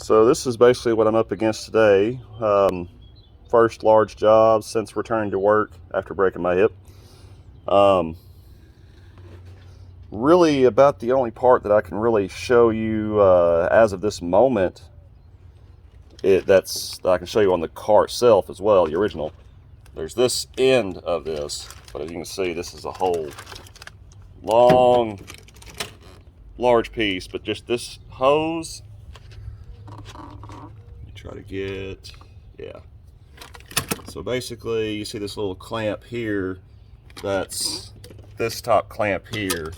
So this is basically what I'm up against today. First large job since returning to work after breaking my hip. Really about the only part that I can really show you as of this moment that I can show you on the car itself as well, the original. There's this end of this, but as you can see, this is a whole long, large piece, but just this hose. Let me try to get, yeah. So basically, you see this little clamp here, that's this top clamp here.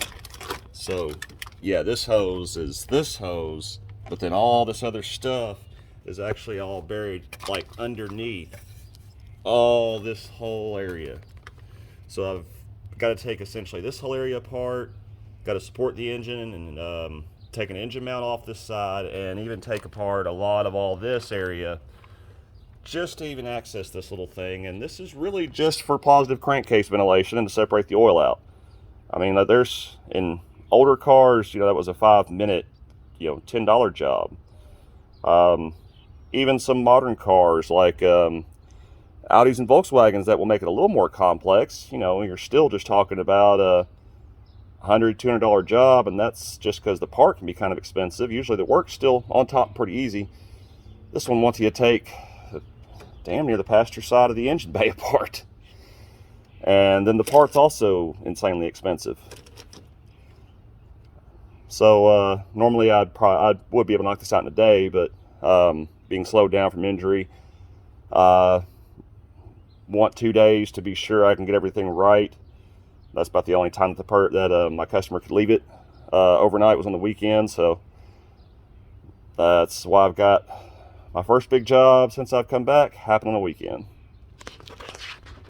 So yeah, this hose is this hose, but then all this other stuff is actually all buried like underneath all this whole area. So I've got to take essentially this whole area apart, got to support the engine and take an engine mount off this side, and even take apart a lot of all this area just to even access this little thing. And this is really just for positive crankcase ventilation and to separate the oil out. I mean, there's in older cars, that was a 5-minute, $10 job. Even some modern cars like Audis and Volkswagens that will make it a little more complex. You're still just talking about a $100, $200 job, and that's just because the part can be kind of expensive. Usually the work's still on top pretty easy. This one wants you to take damn near the passenger side of the engine bay apart. And then the part's also insanely expensive. So normally I would be able to knock this out in a day, but being slowed down from injury, want 2 days to be sure I can get everything right. That's about the only time that my customer could leave it. Overnight was on the weekend, so that's why I've got my first big job since I've come back happen on a weekend.